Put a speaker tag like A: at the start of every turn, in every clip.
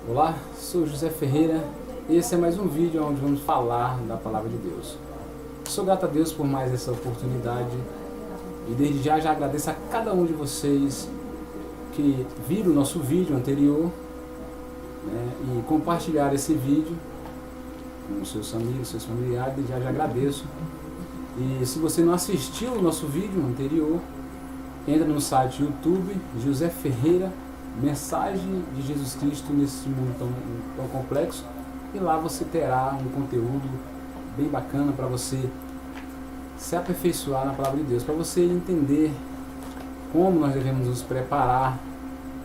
A: Olá, sou José Ferreira e esse é mais um vídeo onde vamos falar da Palavra de Deus. Sou grato a Deus por mais essa oportunidade e desde já agradeço a cada um de vocês que viram o nosso vídeo anterior, e compartilharam esse vídeo com seus amigos, seus familiares. Desde já agradeço. E se você não assistiu o nosso vídeo anterior, entra no site YouTube José Ferreira, Mensagem de Jesus Cristo nesse mundo tão complexo, e lá você terá um conteúdo bem bacana para você se aperfeiçoar na Palavra de Deus, para você entender como nós devemos nos preparar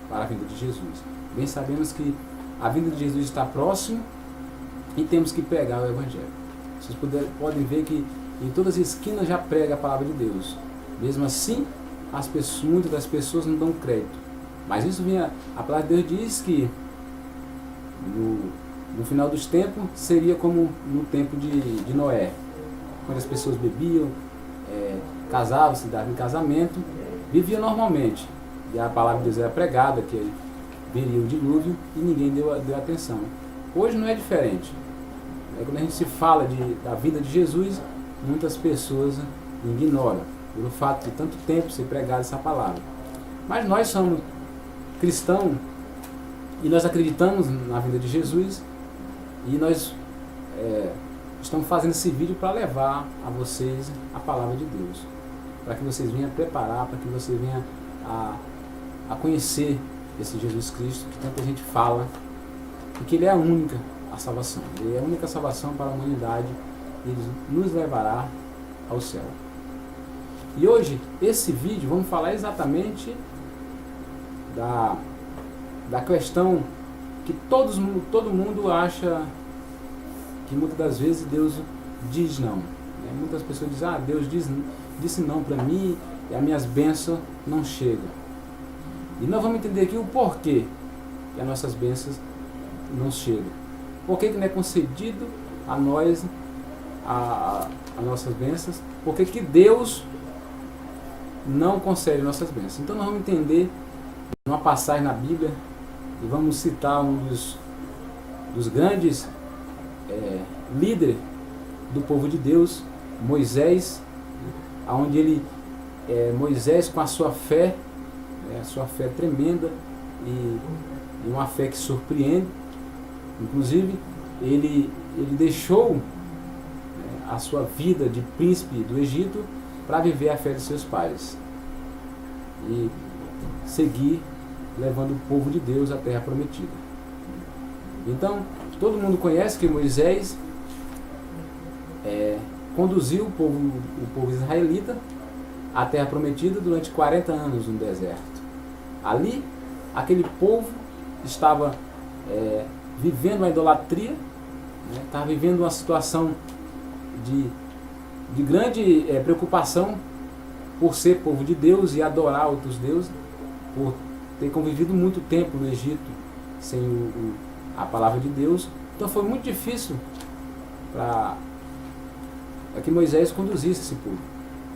A: para a vinda de Jesus. Bem sabemos que a vinda de Jesus está próximo e temos que pregar o Evangelho. Vocês podem ver que em todas as esquinas já prega a Palavra de Deus. Mesmo assim, muitas das pessoas não dão crédito. Mas isso a Palavra de Deus diz que no final dos tempos seria como no tempo de Noé, quando as pessoas bebiam, casavam, se davam em casamento, viviam normalmente. E a Palavra de Deus era pregada, que viria o dilúvio, e ninguém deu atenção. Hoje não é diferente. Quando a gente se fala da vida de Jesus, muitas pessoas ignoram, pelo fato de tanto tempo ser pregada essa palavra. Mas nós somos cristãos e nós acreditamos na vida de Jesus, e nós estamos fazendo esse vídeo para levar a vocês a palavra de Deus, para que vocês venham preparar, para que vocês venham a conhecer esse Jesus Cristo que tanta gente fala, e que Ele é a salvação. Ele é a única salvação para a humanidade, e Ele nos levará ao céu. E hoje, esse vídeo, vamos falar exatamente da questão que todo mundo acha que muitas das vezes Deus diz não. Muitas pessoas dizem, Deus disse não para mim e as minhas bênçãos não chegam. E nós vamos entender aqui o porquê que as nossas bênçãos não chegam. Por que não é concedido a nós as nossas bênçãos? Por que Deus não concede nossas bênçãos? Então nós vamos entender uma passagem na Bíblia, e vamos citar um dos grandes líderes do povo de Deus, Moisés, onde Moisés, com a sua fé tremenda e uma fé que surpreende, inclusive ele deixou a sua vida de príncipe do Egito para viver a fé de seus pais e seguir levando o povo de Deus à terra prometida. Então, todo mundo conhece que Moisés conduziu o povo israelita à terra prometida durante 40 anos no deserto. Ali, aquele povo estava vivendo a idolatria, estava vivendo uma situação de grande preocupação por ser povo de Deus e adorar outros deuses, por ter convivido muito tempo no Egito sem a palavra de Deus. Então foi muito difícil para que Moisés conduzisse esse povo.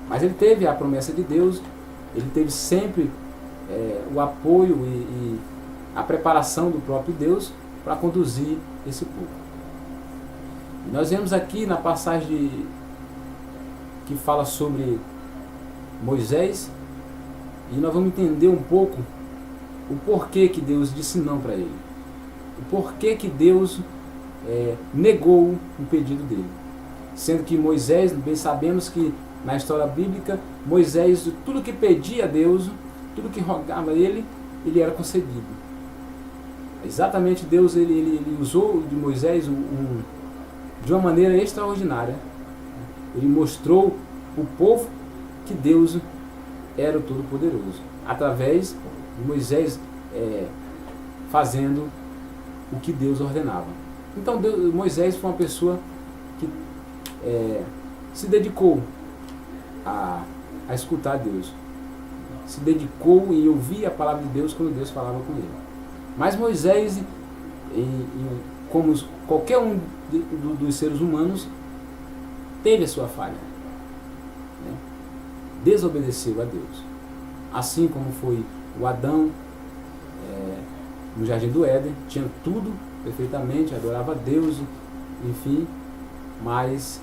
A: Mas ele teve a promessa de Deus, ele teve sempre o apoio e a preparação do próprio Deus para conduzir esse povo. E nós vemos aqui na passagem que fala sobre Moisés, e nós vamos entender um pouco o porquê que Deus disse não para ele, o porquê que Deus negou o pedido dele. Sendo que Moisés, bem sabemos que na história bíblica, Moisés, tudo que pedia a Deus, tudo que rogava a ele era concedido. Exatamente, Deus ele usou de Moisés de uma maneira extraordinária. Ele mostrou o povo que Deus era o Todo-Poderoso, através de Moisés fazendo o que Deus ordenava. Então Moisés foi uma pessoa que se dedicou a escutar Deus, se dedicou em ouvir a palavra de Deus quando Deus falava com ele. Mas Moisés, como qualquer um dos seres humanos, teve a sua falha, desobedeceu a Deus, assim como foi o Adão, no Jardim do Éden, tinha tudo perfeitamente, adorava a Deus, enfim, mas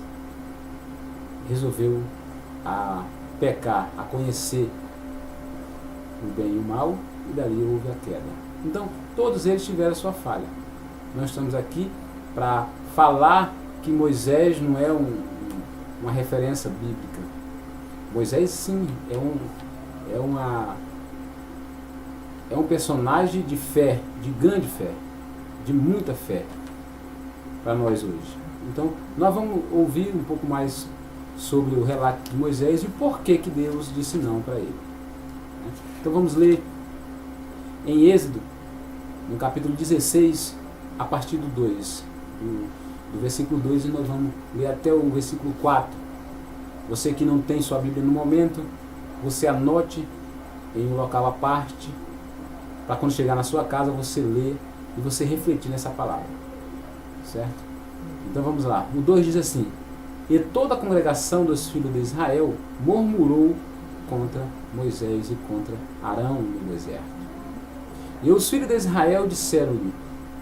A: resolveu a pecar, a conhecer o bem e o mal, e dali houve a queda. Então, todos eles tiveram sua falha. Nós estamos aqui para falar que Moisés não é uma referência bíblica. Moisés, sim, é um personagem de fé, de grande fé, de muita fé para nós hoje. Então, nós vamos ouvir um pouco mais sobre o relato de Moisés e por que Deus disse não para ele. Então vamos ler em Êxodo, no capítulo 16, a partir do 2, do versículo 2, e nós vamos ler até o versículo 4. Você que não tem sua Bíblia no momento, você anote em um local à parte, para quando chegar na sua casa você ler e você refletir nessa palavra. Certo? Então vamos lá. O 2 diz assim: E toda a congregação dos filhos de Israel murmurou contra Moisés e contra Arão no deserto. E os filhos de Israel disseram-lhe: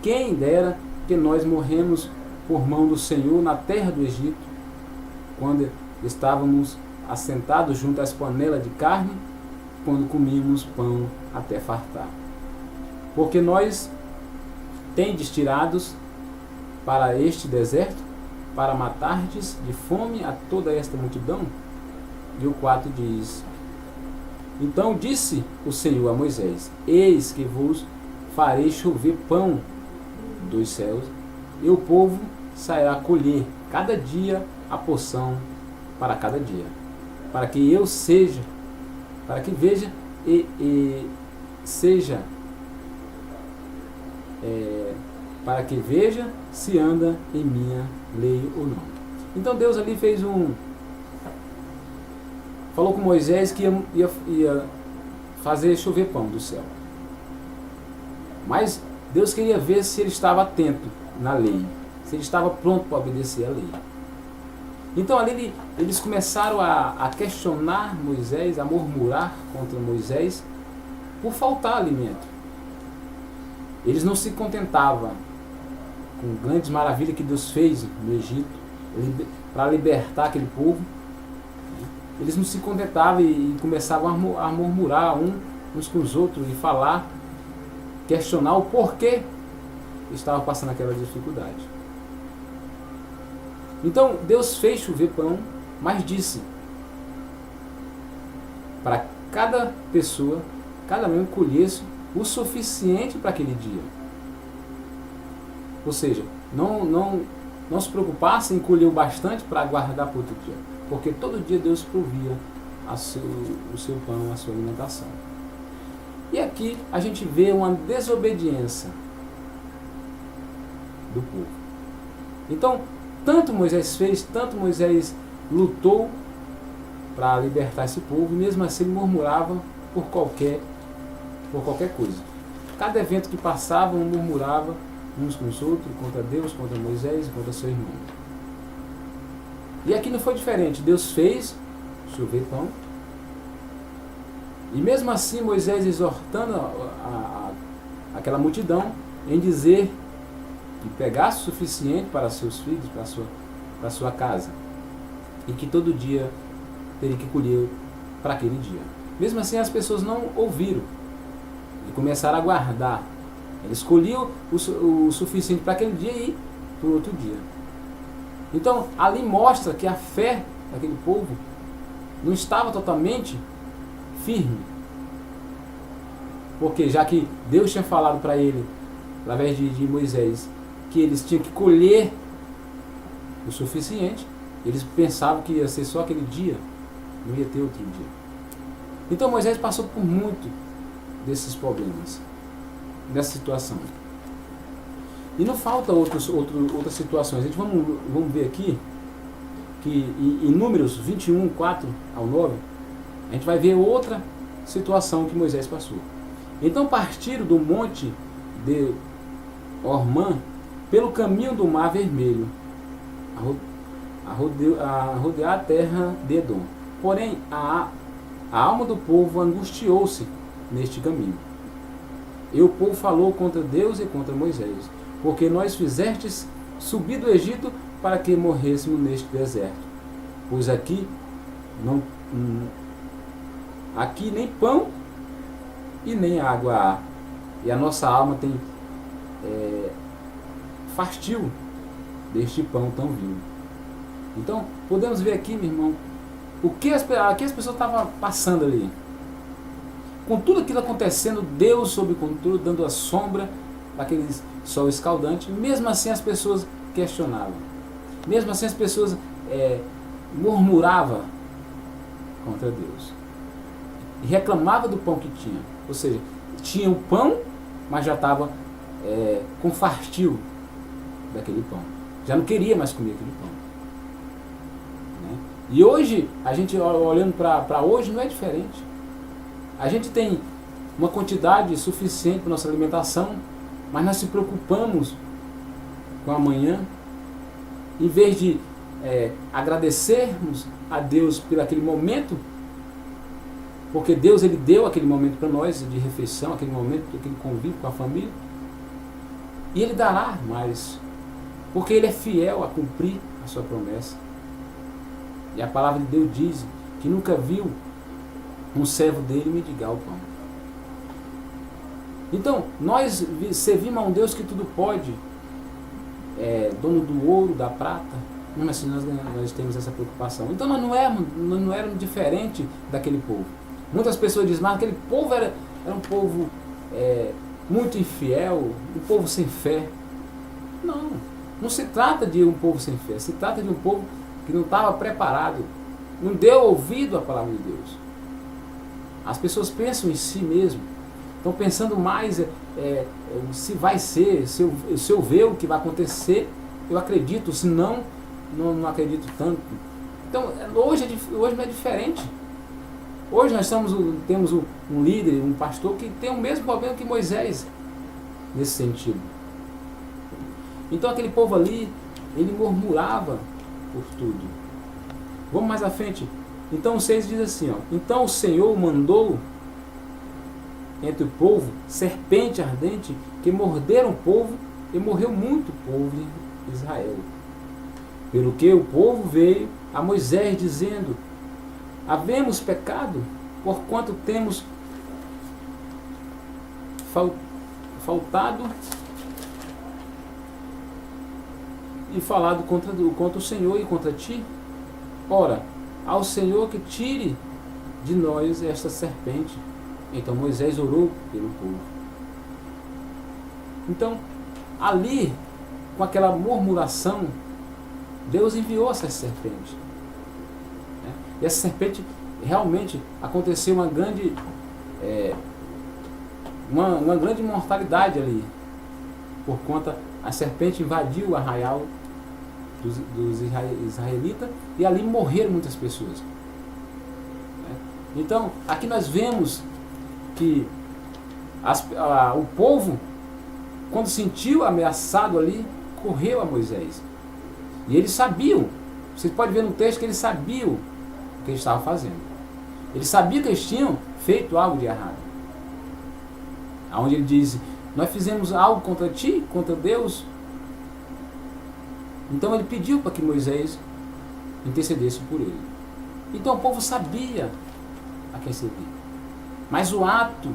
A: Quem dera que nós morremos por mão do Senhor na terra do Egito, quando estávamos assentados junto às panelas de carne, quando comíamos pão até fartar. Porque nós tendes tirados para este deserto, para matardes de fome a toda esta multidão? E o 4 diz: Então disse o Senhor a Moisés: Eis que vos farei chover pão dos céus, e o povo sairá a colher cada dia a porção para cada dia, para que eu seja, para que veja e seja, para que veja se anda em minha lei ou não. Então Deus ali falou com Moisés que ia fazer chover pão do céu. Mas Deus queria ver se ele estava atento na lei, se ele estava pronto para obedecer a lei. Então ali eles começaram a questionar Moisés, a murmurar contra Moisés por faltar alimento. Eles não se contentavam com grandes maravilhas que Deus fez no Egito para libertar aquele povo. Eles não se contentavam e começavam a murmurar uns com os outros e falar, questionar o porquê estavam passando aquela dificuldade. Então Deus fez chover pão, mas disse para cada pessoa, cada membro colhesse o suficiente para aquele dia. Ou seja, não se preocupasse em colher o bastante para guardar para outro dia, porque todo dia Deus provia o seu pão, a sua alimentação. E aqui a gente vê uma desobediência do povo. Então, tanto Moisés fez, tanto Moisés lutou para libertar esse povo, e mesmo assim ele murmurava por qualquer coisa. Cada evento que passava, murmurava uns com os outros, contra Deus, contra Moisés, contra seu irmão. E aqui não foi diferente. Deus fez chover pão, e mesmo assim Moisés exortando aquela multidão em dizer que pegasse o suficiente para seus filhos, para sua casa, e que todo dia teria que colher para aquele dia. Mesmo assim as pessoas não ouviram e começaram a guardar. Eles colhiam o suficiente para aquele dia e para o outro dia. Então ali mostra que a fé daquele povo não estava totalmente firme, porque já que Deus tinha falado para ele, através de Moisés, que eles tinham que colher o suficiente, eles pensavam que ia ser só aquele dia, não ia ter outro dia. Então Moisés passou por muito desses problemas, dessa situação. E não falta outras situações. A gente vamos ver aqui que em Números 21, 4 ao 9, a gente vai ver outra situação que Moisés passou. Então partiram do monte de Ormã pelo caminho do Mar Vermelho, a rodear a terra de Edom. Porém, a alma do povo angustiou-se neste caminho. E o povo falou contra Deus e contra Moisés, porque nós fizestes subir do Egito para que morrêssemos neste deserto. Pois aqui aqui nem pão e nem água há, e a nossa alma tem fastio deste pão tão vivo. Então, podemos ver aqui, meu irmão, o que as pessoas estavam passando ali. Com tudo aquilo acontecendo, Deus sob controle, dando a sombra daquele sol escaldante. Mesmo assim as pessoas questionavam. Mesmo assim as pessoas murmuravam contra Deus. E reclamavam do pão que tinha. Ou seja, tinha o pão, mas já estava com fastio daquele pão. Já não queria mais comer aquele pão. Né? E hoje, a gente olhando para hoje, não é diferente. A gente tem uma quantidade suficiente para nossa alimentação, mas nós se preocupamos com amanhã, em vez de agradecermos a Deus por aquele momento, porque Deus ele deu aquele momento para nós de refeição, aquele momento, aquele convívio com a família, e Ele dará mais, porque Ele é fiel a cumprir a sua promessa. E a palavra de Deus diz que nunca viu um servo dele mendigar o pão. Então, nós servimos a um Deus que tudo pode, dono do ouro, da prata, mas assim nós temos essa preocupação. Então nós não éramos diferente daquele povo. Muitas pessoas dizem, mas aquele povo era um povo muito infiel, um povo sem fé. Não se trata de um povo sem fé, se trata de um povo que não estava preparado, não deu ouvido à palavra de Deus. As pessoas pensam em si mesmo, estão pensando mais se vai ser, se eu ver o que vai acontecer, eu acredito, se não acredito tanto. Então hoje não é diferente. Hoje nós temos um líder, um pastor que tem o mesmo problema que Moisés nesse sentido. Então aquele povo ali, ele murmurava por tudo. Vamos mais à frente. Então o 6 diz assim, então o Senhor mandou entre o povo serpente ardente que morderam o povo e morreu muito povo de Israel. Pelo que o povo veio a Moisés dizendo, havemos pecado, porquanto temos faltado e falado contra o Senhor e contra ti. Ora, ao Senhor que tire de nós esta serpente. Então Moisés orou pelo povo. Então, ali, com aquela murmuração, Deus enviou essa serpente. E essa serpente, realmente, aconteceu uma grande mortalidade ali. Por conta, a serpente invadiu o arraial dos israelitas e ali morreram muitas pessoas. Então, aqui nós vemos que o povo, quando sentiu ameaçado ali, correu a Moisés. E eles sabiam, vocês podem ver no texto que eles sabiam o que eles estavam fazendo. Eles sabiam que eles tinham feito algo de errado. Onde ele diz, nós fizemos algo contra ti, contra Deus. Então ele pediu para que Moisés intercedesse por ele. Então o povo sabia a quem servir. Mas o ato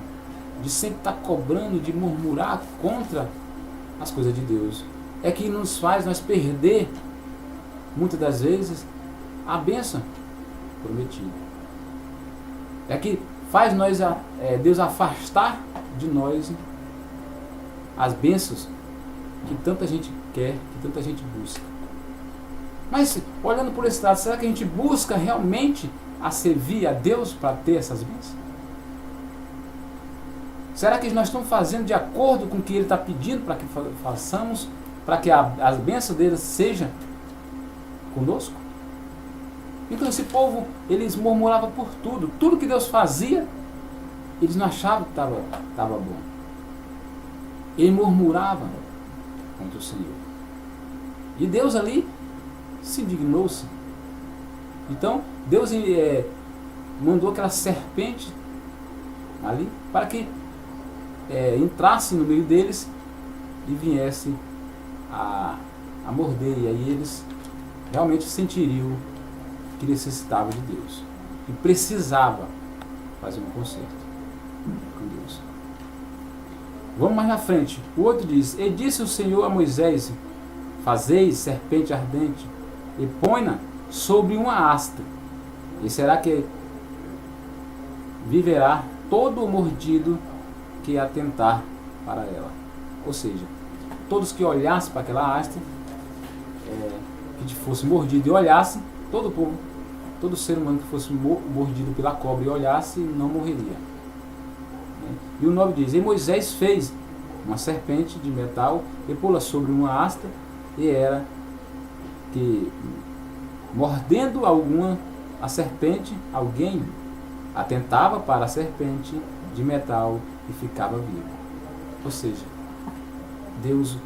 A: de sempre estar cobrando, de murmurar contra as coisas de Deus, é que nos faz nós perder, muitas das vezes, a bênção prometida. É que faz Deus afastar de nós as bênçãos que tanta gente quer, que tanta gente busca. Mas, olhando por esse lado, será que a gente busca realmente a servir a Deus para ter essas bênçãos? Será que nós estamos fazendo de acordo com o que Ele está pedindo para que façamos, para que as bênçãos dele sejam conosco? Então esse povo, eles murmuravam por tudo. Tudo que Deus fazia, eles não achavam que estava bom. Eles murmuravam contra o Senhor. E Deus ali se indignou-se. Então Deus mandou aquela serpente ali para que entrasse no meio deles e viesse a morder, e aí eles realmente sentiriam que necessitava de Deus e precisava fazer um concerto com Deus. Vamos mais na frente. O outro diz: e disse o Senhor a Moisés: fazei serpente ardente e põe-na sobre uma haste, e será que viverá todo o mordido que atentar para ela. Ou seja, todos que olhassem para aquela haste, que fosse mordido e olhasse, todo o povo, todo ser humano que fosse mordido pela cobra e olhasse, não morreria. E o 9 diz: e Moisés fez uma serpente de metal e pô-la sobre uma haste, e era que, mordendo a serpente, alguém atentava para a serpente de metal e ficava vivo. Ou seja, Deus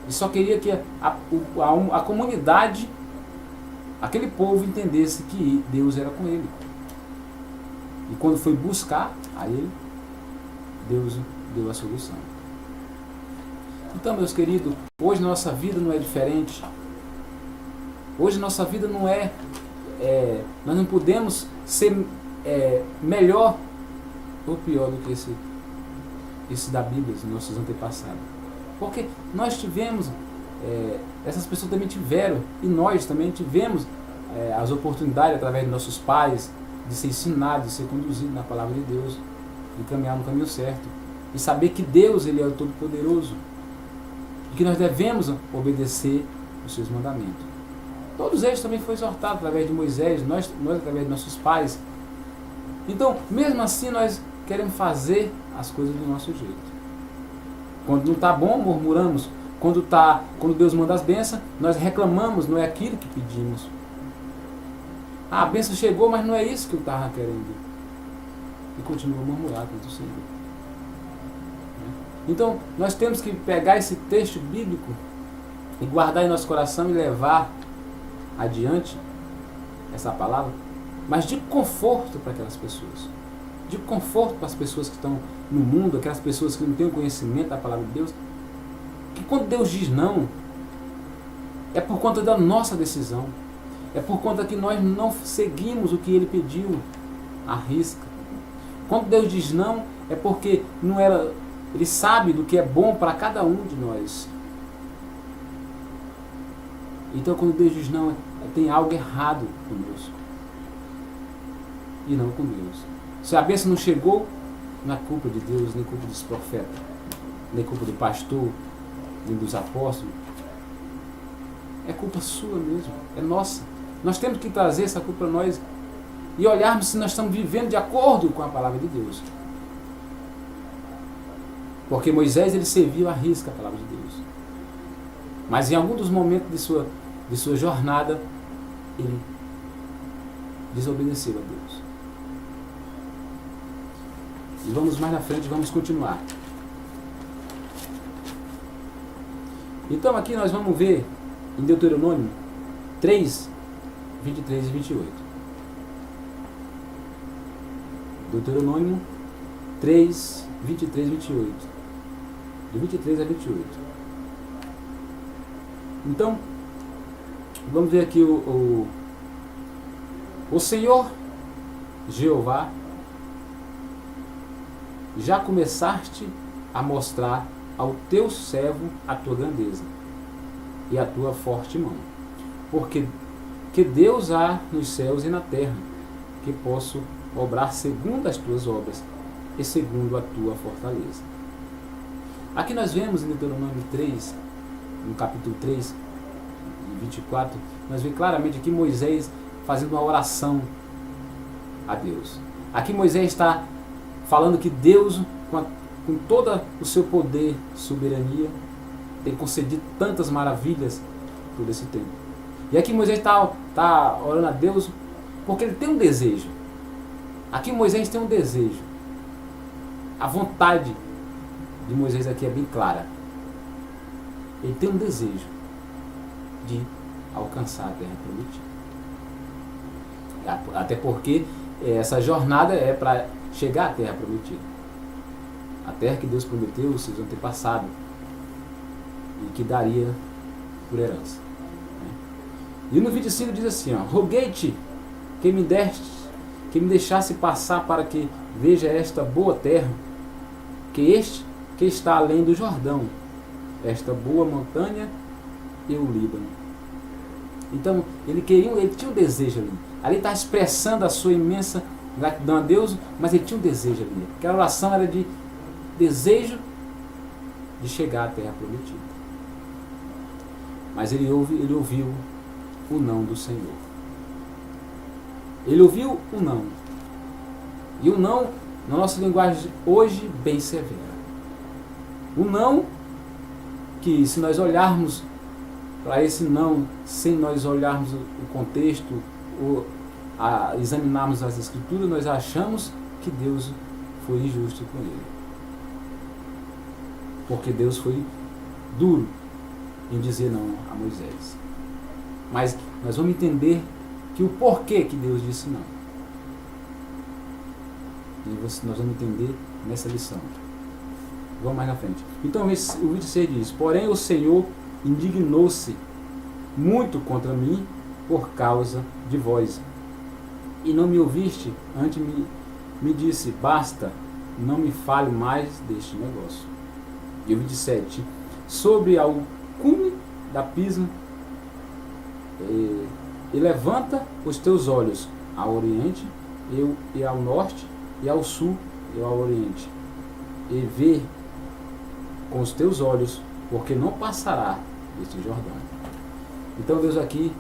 A: só queria que a comunidade, aquele povo, entendesse que Deus era com ele. E quando foi buscar a ele, Deus deu a solução. Então, meus queridos, hoje nossa vida não é diferente. Hoje nossa vida não nós não podemos ser melhor ou pior do que esse da Bíblia, os nossos antepassados. Porque nós tivemos, essas pessoas também tiveram, e nós também tivemos as oportunidades, através de nossos pais, de ser ensinado, de ser conduzido na palavra de Deus, de caminhar no caminho certo, e saber que Deus, Ele é o Todo-Poderoso, e que nós devemos obedecer os seus mandamentos. Todos eles também foram exortados através de Moisés, nós através de nossos pais. Então, mesmo assim, nós queremos fazer as coisas do nosso jeito. Quando não está bom, murmuramos. Quando Deus manda as bênçãos, nós reclamamos, não é aquilo que pedimos. A bênção chegou, mas não é isso que eu estava querendo. E continua a murmurar contra o Senhor. Então, nós temos que pegar esse texto bíblico e guardar em nosso coração e levar adiante essa palavra, mas de conforto para aquelas pessoas. De conforto para as pessoas que estão no mundo, aquelas pessoas que não têm o conhecimento da palavra de Deus, que quando Deus diz não, é por conta da nossa decisão, é por conta que nós não seguimos o que Ele pediu à risca. Quando Deus diz não, é porque Ele sabe do que é bom para cada um de nós. Então, quando Deus diz não, tem algo errado conosco e não com Deus. Se a bênção não chegou, não é culpa de Deus, nem culpa dos profetas, nem culpa do pastor, nem dos apóstolos. É culpa sua mesmo, é nossa. Nós temos que trazer essa culpa para nós e olharmos se nós estamos vivendo de acordo com a palavra de Deus. Porque Moisés, ele serviu à risca a palavra de Deus. Mas em algum dos momentos de sua jornada, ele desobedeceu a Deus. E vamos mais na frente, vamos continuar. Então aqui nós vamos ver em Deuteronômio 3, 23 e 28. Deuteronômio 3, 23 e 28. De 23 a 28. Então, vamos ver aqui o Senhor Jeová, já começaste a mostrar ao teu servo a tua grandeza e a tua forte mão, porque que Deus há nos céus e na terra, que posso obrar segundo as tuas obras e segundo a tua fortaleza. Aqui nós vemos em Deuteronômio 3, no capítulo 3, 24, nós vemos claramente aqui Moisés fazendo uma oração a Deus. Aqui Moisés está falando que Deus, com todo o seu poder, soberania, tem concedido tantas maravilhas por esse tempo. E aqui Moisés está orando a Deus porque ele tem um desejo. Aqui Moisés tem um desejo. A vontade de Moisés aqui é bem clara. Ele tem um desejo de alcançar a terra prometida. Até porque essa jornada é para chegar à terra prometida. a terra que Deus prometeu aos seus antepassados e que daria por herança. E no 25 diz assim, roguei-te que me deixasse passar para que veja esta boa terra, que está além do Jordão, esta boa montanha e o Líbano. Então, ele tinha um desejo ali. Ali está expressando a sua imensa gratidão a Deus, mas ele tinha um desejo ali. Aquela oração era de desejo de chegar à terra prometida. Mas ele ouviu o não do Senhor. Ele ouviu o não. E o não, na nossa linguagem hoje, bem severa. O não que, se nós olharmos para esse não, sem nós olharmos o contexto, examinarmos as Escrituras, nós achamos que Deus foi injusto com ele. Porque Deus foi duro em dizer não a Moisés. Mas nós vamos entender que o porquê que Deus disse não. E nós vamos entender nessa lição. Vamos mais na frente. Então o 26 diz, porém o Senhor indignou-se muito contra mim por causa de vós. E não me ouviste, antes me disse, basta, não me fale mais deste negócio. E o 27, sobre ao cume da pisma, e levanta os teus olhos ao oriente, e ao norte, e ao sul, e ao oriente, e vê com os teus olhos, porque não passará deste Jordão. Então Deus aqui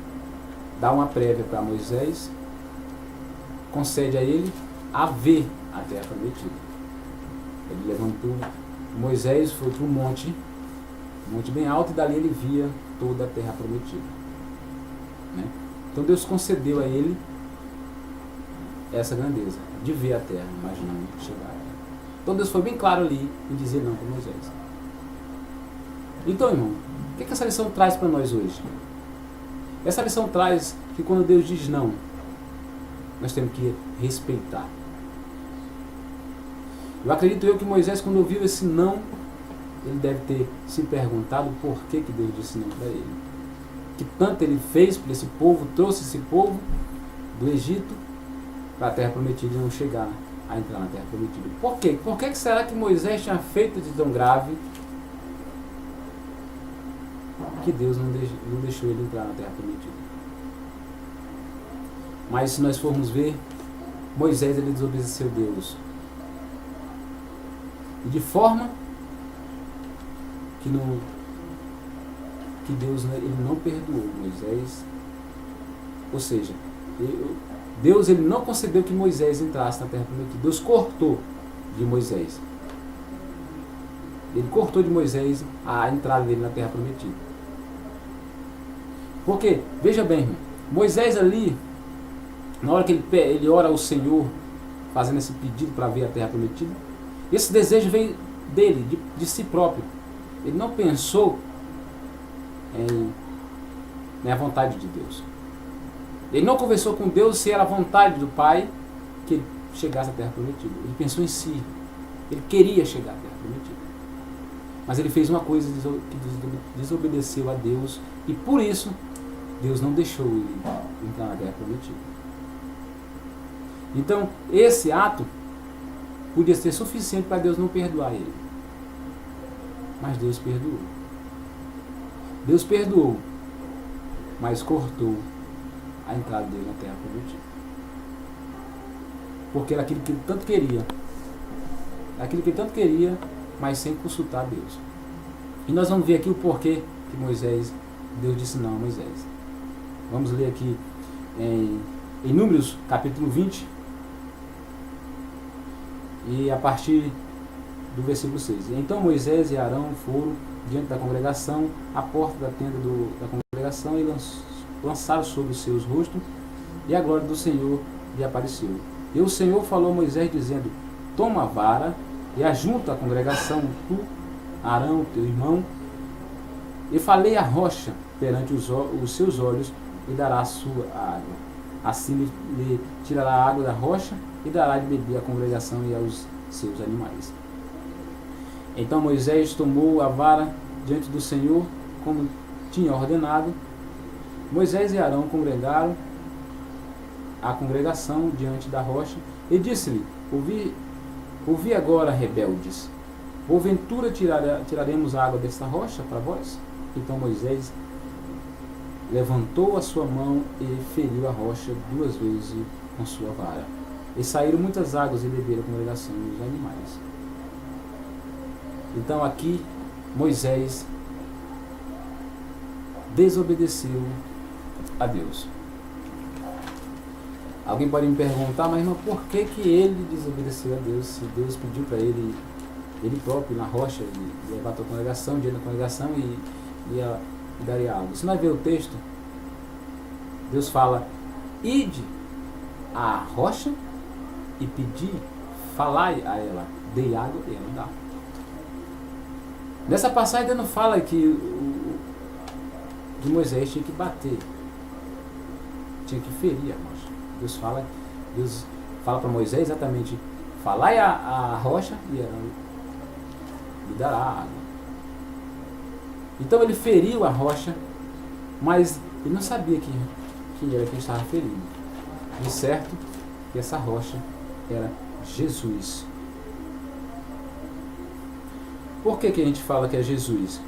A: dá uma prévia para Moisés, concede a ele a ver a terra prometida. Ele levantou, Moisés foi para um monte bem alto, e dali ele via toda a terra prometida. Né? Então Deus concedeu a ele essa grandeza, de ver a terra, imaginando chegar. Então Deus foi bem claro ali em dizer não para Moisés. Então, irmão, o que essa lição traz para nós hoje? Essa lição traz que quando Deus diz não, nós temos que respeitar. Eu acredito que Moisés, quando ouviu esse não, ele deve ter se perguntado por que Deus disse não para ele. Que tanto ele fez para esse povo, trouxe esse povo do Egito para a terra prometida e não chegar a entrar na terra prometida. Por quê? Por que será que Moisés tinha feito de tão grave que Deus não deixou ele entrar na terra prometida? Mas se nós formos ver, Moisés ele desobedeceu a Deus. E de forma que Deus ele não perdoou Moisés. Ou seja, Deus ele não concedeu que Moisés entrasse na terra prometida. Deus cortou de Moisés. Ele cortou de Moisés a entrada dele na terra prometida. Porque, veja bem, irmão, Moisés ali, na hora que ele ora ao Senhor, fazendo esse pedido para ver a terra prometida, esse desejo veio dele, de si próprio. Ele não pensou na vontade de Deus. Ele não conversou com Deus se era a vontade do Pai que ele chegasse à terra prometida. Ele pensou em si. Ele queria chegar à terra prometida. Mas ele fez uma coisa que desobedeceu a Deus, e por isso Deus não deixou ele entrar na terra prometida. Então, esse ato podia ser suficiente para Deus não perdoar ele. Mas Deus perdoou. Deus perdoou, mas cortou a entrada dele na terra prometida. Porque era aquilo que ele tanto queria. Aquilo que ele tanto queria, mas sem consultar Deus. E nós vamos ver aqui o porquê que Deus disse não a Moisés. Vamos ler aqui em Números, capítulo 20, e a partir do versículo 6. Então Moisés e Arão foram diante da congregação, à porta da tenda da congregação, e lançaram sobre os seus rostos, e a glória do Senhor lhe apareceu. E o Senhor falou a Moisés, dizendo: toma a vara e ajunta a congregação, tu, Arão, teu irmão, e falei a rocha perante os seus olhos, e dará a sua água. Assim lhe tirará a água da rocha, e dará de beber à congregação e aos seus animais. Então Moisés tomou a vara diante do Senhor, como tinha ordenado. Moisés e Arão congregaram a congregação diante da rocha e disse-lhe: ouvi agora, rebeldes, porventura tiraremos água desta rocha para vós? Então Moisés levantou a sua mão e feriu a rocha 2 vezes com sua vara. E saíram muitas águas e beberam a congregação e os animais. Então aqui Moisés desobedeceu a Deus. Alguém pode me perguntar, mas irmão, por que ele desobedeceu a Deus? Se Deus pediu para ele próprio na rocha, levar a tua congregação, diante da congregação e daria água. Se nós ver o texto, Deus fala: ide à rocha e pedi, falai a ela, dei água e ela dá. Nessa passagem Deus não fala que Moisés tinha que bater, tinha que ferir a rocha. Deus fala para Moisés exatamente: falai a rocha e ela lhe dará água. Então ele feriu a rocha, mas ele não sabia quem era quem estava ferindo. De certo que essa rocha era Jesus. Por que a gente fala que é Jesus?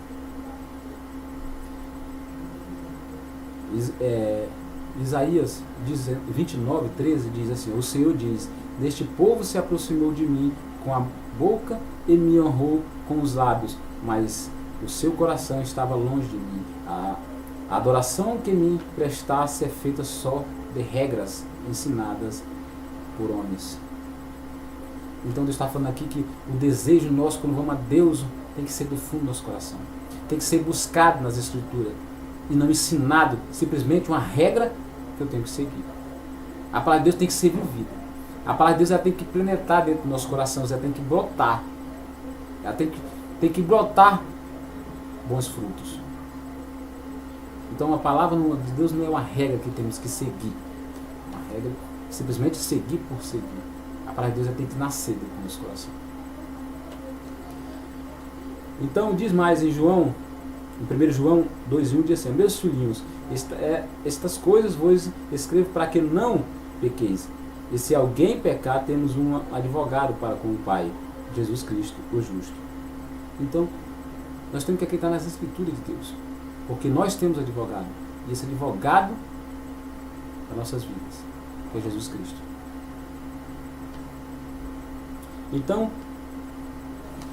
A: Isaías 29:13 diz assim: o Senhor diz: deste povo se aproximou de mim com a boca e me honrou com os lábios, mas o seu coração estava longe de mim. A adoração que me prestasse é feita só de regras ensinadas por homens. Então Deus está falando aqui que o desejo nosso quando vamos a Deus tem que ser do fundo do nosso coração. Tem que ser buscado nas Escrituras e não ensinado simplesmente uma regra que eu tenho que seguir. A palavra de Deus tem que ser vivida. A palavra de Deus ela tem que penetrar dentro do nosso coração, ela tem que brotar. Ela tem que brotar bons frutos. Então a palavra de Deus não é uma regra que temos que seguir. Uma regra simplesmente seguir por seguir. A palavra de Deus ela tem que nascer dentro do nosso coração. Então diz mais em João, em 1 João 2:1 diz assim: meus filhinhos, estas coisas vos escrevo para que não pequeis. E se alguém pecar, temos um advogado para com o Pai, Jesus Cristo, o justo. Então, nós temos que acreditar nas Escrituras de Deus, porque nós temos advogado, e esse advogado das nossas vidas é Jesus Cristo. Então,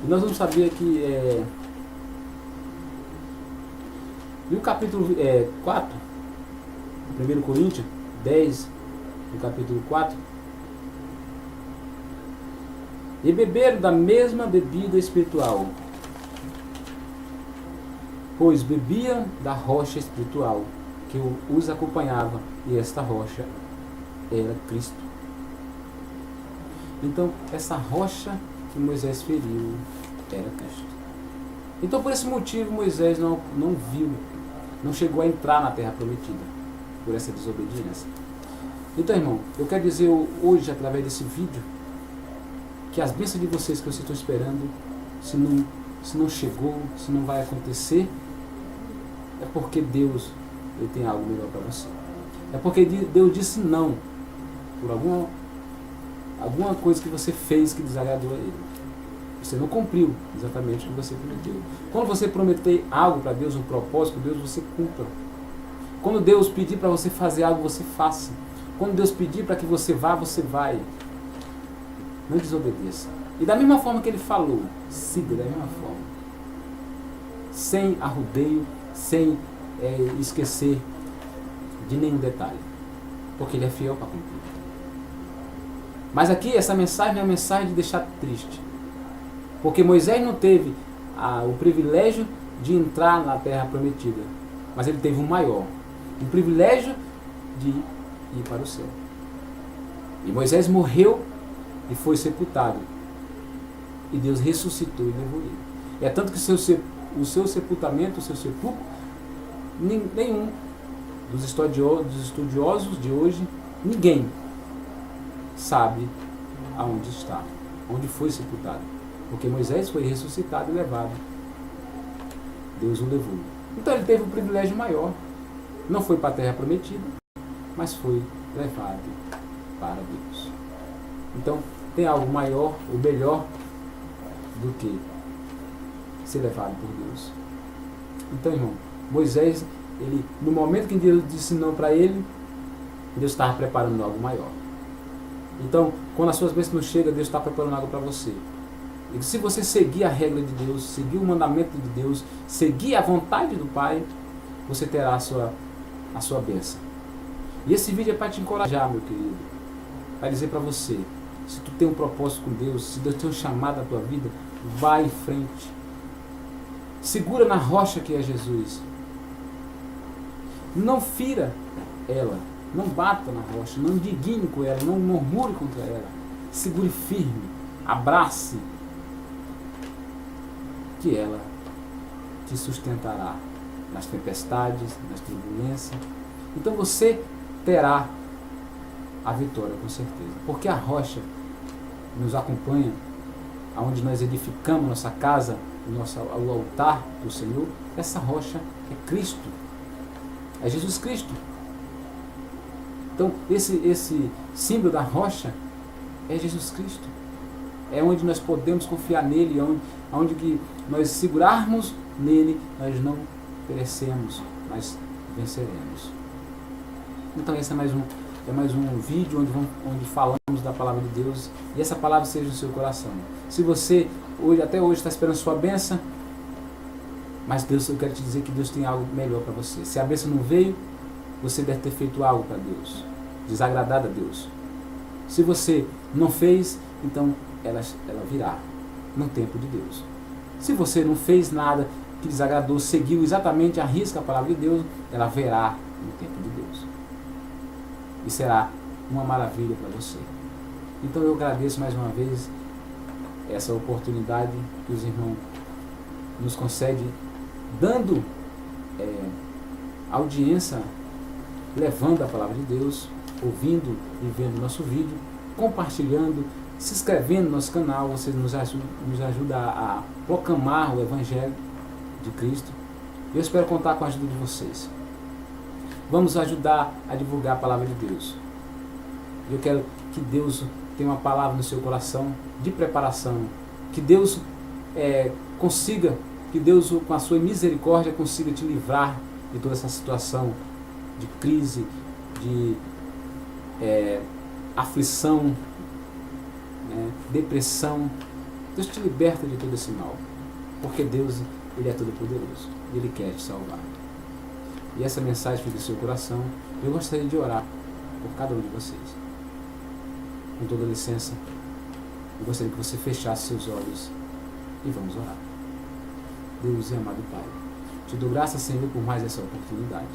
A: nós vamos saber que e o capítulo 4, 1 Coríntios 10, no capítulo 4, e beberam da mesma bebida espiritual, pois bebiam da rocha espiritual que os acompanhava, e esta rocha era Cristo. Então, essa rocha que Moisés feriu era Cristo. Então, por esse motivo, Moisés não viu, não chegou a entrar na terra prometida, por essa desobediência. Então, irmão, eu quero dizer hoje, através desse vídeo, que as bênçãos de vocês que vocês estão esperando, se não chegou, se não vai acontecer, é porque Deus ele tem algo melhor para você. É porque Deus disse não por alguma coisa que você fez que desagradou a Ele. Você não cumpriu exatamente o que você prometeu. Quando você prometer algo para Deus, um propósito para Deus, você cumpra. Quando Deus pedir para você fazer algo, você faça. Quando Deus pedir para que você vá, você vai. Não desobedeça. E da mesma forma que Ele falou, siga da mesma forma. Sem arrudeio, sem esquecer de nenhum detalhe. Porque Ele é fiel para cumprir. Mas aqui essa mensagem é uma mensagem de deixar triste. Porque Moisés não teve o privilégio de entrar na terra prometida. Mas ele teve um maior. O privilégio de ir para o céu. E Moisés morreu e foi sepultado. E Deus ressuscitou e levou ele. É tanto que o seu sepultamento, o seu sepulcro, nenhum dos estudiosos de hoje, ninguém sabe aonde está, onde foi sepultado. Porque Moisés foi ressuscitado e levado. Deus o levou. Então ele teve um privilégio maior. Não foi para a terra prometida, mas foi levado para Deus. Então tem algo maior ou melhor do que ser levado por Deus. Então, irmão, Moisés, no momento que Deus disse não para ele, Deus estava preparando algo maior. Então, quando as suas bênçãos não chegam, Deus está preparando algo para você. E se você seguir a regra de Deus, seguir o mandamento de Deus, seguir a vontade do Pai, você terá a sua bênção. E esse vídeo é para te encorajar, meu querido. Para dizer para você, se tu tem um propósito com Deus, se Deus tem um chamado na tua vida, vai em frente. Segura na rocha que é Jesus. Não fira ela, não bata na rocha, não indigne com ela, não murmure contra ela. Segure firme, abrace, que ela te sustentará nas tempestades, nas turbulências. Então você terá a vitória com certeza, porque a rocha nos acompanha, aonde nós edificamos nossa casa, o altar do Senhor. Essa rocha é Cristo, é Jesus Cristo. Então esse símbolo da rocha é Jesus Cristo. É onde nós podemos confiar nele, onde que nós segurarmos nele, nós não perecemos, mas venceremos. Então esse é mais um vídeo onde falamos da palavra de Deus, e essa palavra seja no seu coração. Se você até hoje está esperando sua bênção, mas Deus, eu quero te dizer que Deus tem algo melhor para você. Se a bênção não veio, você deve ter feito algo para Deus, desagradado a Deus. Se você não fez, então ela virá no tempo de Deus. Se você não fez nada que desagradou, seguiu exatamente a risca a palavra de Deus, ela virá no tempo de Deus. E será uma maravilha para você. Então eu agradeço mais uma vez essa oportunidade que os irmãos nos concedem, dando audiência, levando a palavra de Deus, ouvindo e vendo nosso vídeo, compartilhando, se inscrevendo no nosso canal. Você nos ajuda a proclamar o Evangelho de Cristo. Eu espero contar com a ajuda de vocês. Vamos ajudar a divulgar a palavra de Deus. Eu quero que Deus tenha uma palavra no seu coração de preparação. Que Deus consiga, que Deus com a sua misericórdia consiga te livrar de toda essa situação de crise, de aflição, depressão. Deus te liberta de todo esse mal. Porque Deus, Ele é todo poderoso. E Ele quer te salvar. E essa mensagem fica no seu coração. Eu gostaria de orar por cada um de vocês. Com toda licença, eu gostaria que você fechasse seus olhos e vamos orar. Deus e amado Pai, te dou graças, Senhor, por mais essa oportunidade.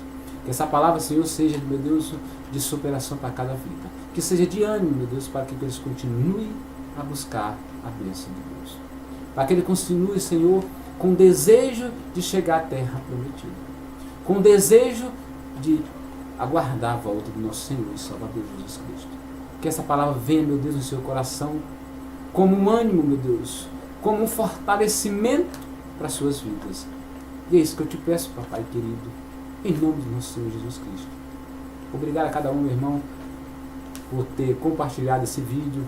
A: Que essa palavra, Senhor, seja, meu Deus, de superação para cada vida. Que seja de ânimo, meu Deus, para que eles continuem a buscar a bênção de Deus. Para que ele continue, Senhor, com desejo de chegar à terra prometida. Com desejo de aguardar a volta do nosso Senhor e Salvador Jesus Cristo. Que essa palavra venha, meu Deus, no seu coração, como um ânimo, meu Deus, como um fortalecimento para as suas vidas. E é isso que eu te peço, papai querido, em nome do nosso Senhor Jesus Cristo. Obrigado a cada um, meu irmão, por ter compartilhado esse vídeo.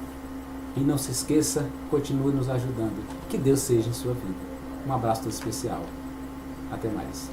A: E não se esqueça, continue nos ajudando. Que Deus seja em sua vida. Um abraço todo especial. Até mais.